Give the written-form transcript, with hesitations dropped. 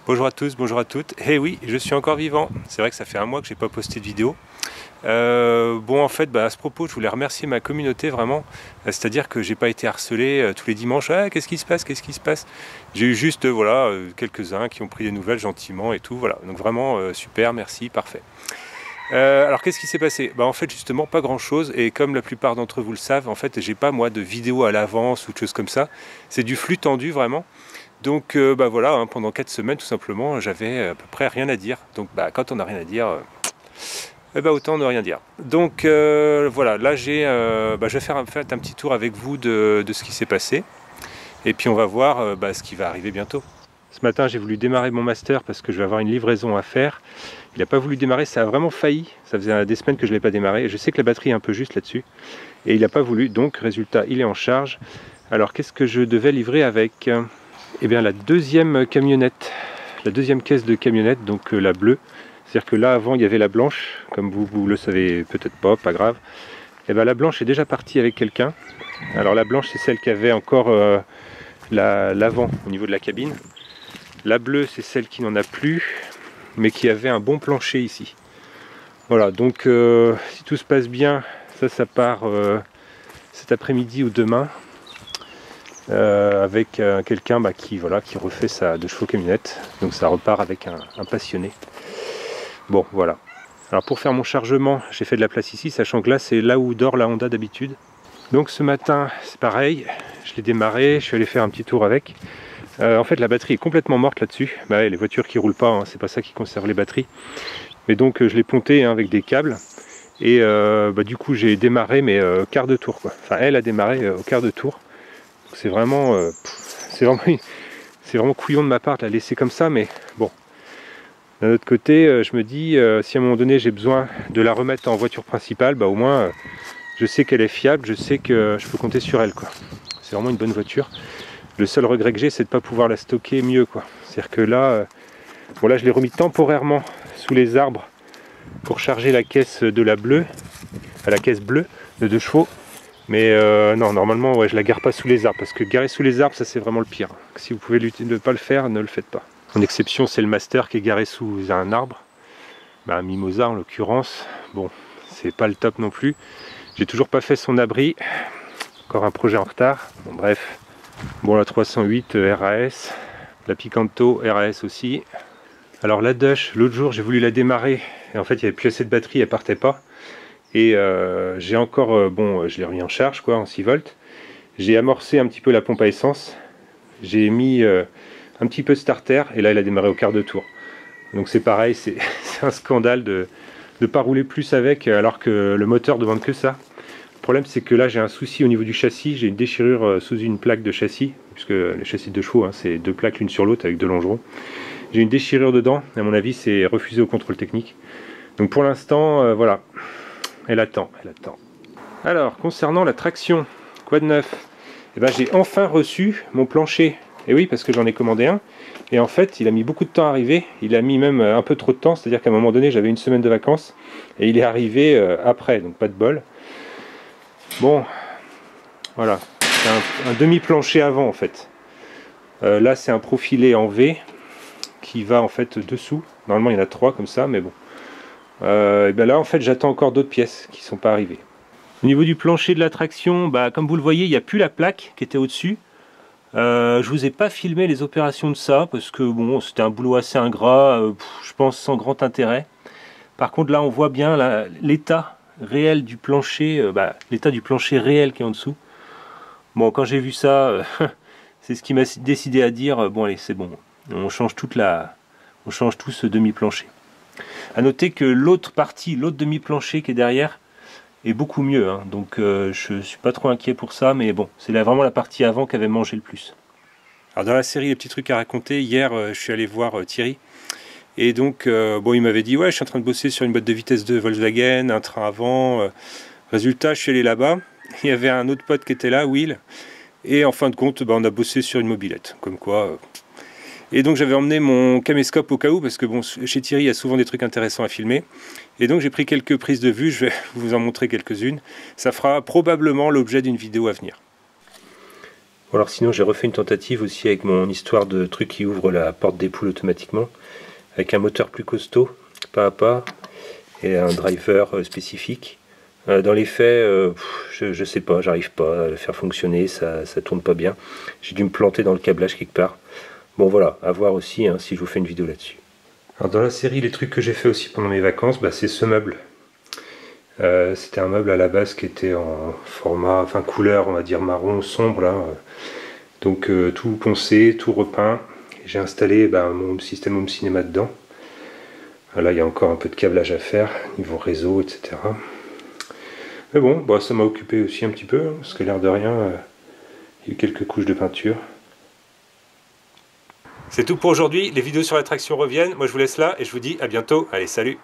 Bonjour à tous, bonjour à toutes. Eh oui, je suis encore vivant. C'est vrai que ça fait un mois que j'ai pas posté de vidéo. En fait, à ce propos, je voulais remercier ma communauté vraiment. C'est-à-dire que j'ai pas été harcelé tous les dimanches. Ah, qu'est-ce qui se passe? Qu'est-ce qui se passe? J'ai eu juste quelques-uns qui ont pris des nouvelles gentiment et tout. Voilà. Donc vraiment super, merci, parfait. Alors qu'est-ce qui s'est passé? En fait justement pas grand chose, et comme la plupart d'entre vous le savent, en fait j'ai pas moi de vidéo à l'avance ou de choses comme ça. C'est du flux tendu vraiment. Donc voilà, pendant 4 semaines tout simplement, j'avais à peu près rien à dire. Donc quand on n'a rien à dire, autant ne rien dire. Donc voilà, là je vais faire un petit tour avec vous de ce qui s'est passé. Et puis on va voir ce qui va arriver bientôt. Ce matin j'ai voulu démarrer mon master parce que je vais avoir une livraison à faire. Il n'a pas voulu démarrer, ça a vraiment failli. Ça faisait des semaines que je ne l'ai pas démarré. Je sais que la batterie est un peu juste là-dessus. Et il n'a pas voulu, donc résultat, il est en charge. Alors qu'est-ce que je devais livrer avec? Eh bien la deuxième camionnette, la deuxième caisse de camionnette, donc la bleue. C'est-à-dire que là avant il y avait la blanche, comme vous le savez peut-être pas grave. Et bien la blanche est déjà partie avec quelqu'un. Alors la blanche c'est celle qui avait encore l'avant au niveau de la cabine. La bleue c'est celle qui n'en a plus, mais qui avait un bon plancher ici. Voilà, donc si tout se passe bien, ça part cet après-midi ou demain. Avec quelqu'un qui refait sa 2 chevaux camionnette, donc ça repart avec un passionné. Bon voilà, alors pour faire mon chargement j'ai fait de la place ici, sachant que là c'est là où dort la Honda d'habitude. Donc ce matin c'est pareil, je l'ai démarré, je suis allé faire un petit tour avec. En fait la batterie est complètement morte là-dessus. Les voitures qui roulent pas, c'est pas ça qui conserve les batteries, mais donc je l'ai ponté avec des câbles. Et du coup j'ai démarré mais quart de tour quoi. Enfin elle a démarré au quart de tour. C'est vraiment couillon de ma part de la laisser comme ça, mais bon. D'un autre côté, je me dis, si à un moment donné j'ai besoin de la remettre en voiture principale, au moins je sais qu'elle est fiable, je sais que je peux compter sur elle, quoi. C'est vraiment une bonne voiture. Le seul regret que j'ai, c'est de ne pas pouvoir la stocker mieux, quoi. C'est-à-dire que là, là je l'ai remis temporairement sous les arbres pour charger la caisse de la bleue, à la caisse bleue de 2 chevaux. Mais non, normalement je la gare pas sous les arbres, parce que garer sous les arbres ça c'est vraiment le pire. Si vous pouvez ne pas le faire, ne le faites pas. En exception c'est le master qui est garé sous un arbre, un mimosa en l'occurrence. Bon, c'est pas le top non plus. J'ai toujours pas fait son abri, encore un projet en retard. Bon bref, bon la 308 RAS, la Picanto RAS aussi. Alors la Dush, l'autre jour j'ai voulu la démarrer et en fait il n'y avait plus assez de batterie, elle partait pas. Et j'ai encore, je l'ai remis en charge quoi, en 6 volts. J'ai amorcé un petit peu la pompe à essence. J'ai mis un petit peu de starter et là elle a démarré au quart de tour. Donc c'est pareil, c'est un scandale de ne pas rouler plus avec alors que le moteur demande que ça. Le problème c'est que là j'ai un souci au niveau du châssis, j'ai une déchirure sous une plaque de châssis, puisque les châssis de 2 chevaux, c'est 2 plaques l'une sur l'autre avec 2 longerons. J'ai une déchirure dedans, à mon avis c'est refusé au contrôle technique. Donc pour l'instant, voilà. Elle attend, elle attend. Alors, concernant la traction, quoi de neuf? J'ai enfin reçu mon plancher. Et oui, parce que j'en ai commandé un. Et en fait, il a mis beaucoup de temps à arriver. Il a mis même un peu trop de temps. C'est-à-dire qu'à un moment donné, j'avais une semaine de vacances. Et il est arrivé après, donc pas de bol. Bon, voilà. C'est un demi-plancher avant, en fait. Là, c'est un profilé en V qui va en fait dessous. Normalement, il y en a 3 comme ça, mais bon. Là en fait j'attends encore d'autres pièces qui ne sont pas arrivées. Au niveau du plancher de la traction, comme vous le voyez, il n'y a plus la plaque qui était au dessus. Je vous ai pas filmé les opérations de ça parce que bon, c'était un boulot assez ingrat, je pense sans grand intérêt. Par contre là on voit bien l'état réel du plancher, l'état du plancher réel qui est en dessous. Bon, quand j'ai vu ça, c'est ce qui m'a décidé à dire bon allez c'est bon, on change tout ce demi-plancher. A noter que l'autre partie, l'autre demi-plancher qui est derrière, est beaucoup mieux. Donc je suis pas trop inquiet pour ça, mais bon, c'est vraiment la partie avant qui avait mangé le plus. Alors dans la série Les petits trucs à raconter, hier je suis allé voir Thierry. Et donc il m'avait dit ouais, je suis en train de bosser sur une boîte de vitesse de Volkswagen, un train avant. Résultat, je suis allé là-bas. Il y avait un autre pote qui était là, Will. Et en fin de compte, on a bossé sur une mobilette. Comme quoi. Et donc j'avais emmené mon caméscope au cas où, parce que bon, chez Thierry il y a souvent des trucs intéressants à filmer. Et donc j'ai pris quelques prises de vue, je vais vous en montrer quelques-unes. Ça fera probablement l'objet d'une vidéo à venir. Bon, alors sinon j'ai refait une tentative aussi avec mon histoire de truc qui ouvre la porte des poules automatiquement, avec un moteur plus costaud, pas à pas, et un driver spécifique. Dans les faits, je sais pas, j'arrive pas à le faire fonctionner, ça tourne pas bien. J'ai dû me planter dans le câblage quelque part. Bon voilà, à voir aussi hein, si je vous fais une vidéo là-dessus. Alors dans la série, les trucs que j'ai fait aussi pendant mes vacances, bah, c'est ce meuble. C'était un meuble à la base qui était en format, enfin couleur, on va dire marron sombre là. Donc tout poncé, tout repeint. J'ai installé mon système home cinéma dedans. Là il y a encore un peu de câblage à faire, niveau réseau, etc. Mais bon, bah, ça m'a occupé aussi un petit peu, hein, parce que l'air de rien, il y a eu quelques couches de peinture. C'est tout pour aujourd'hui, les vidéos sur l'attraction reviennent. Moi je vous laisse là et je vous dis à bientôt. Allez, salut!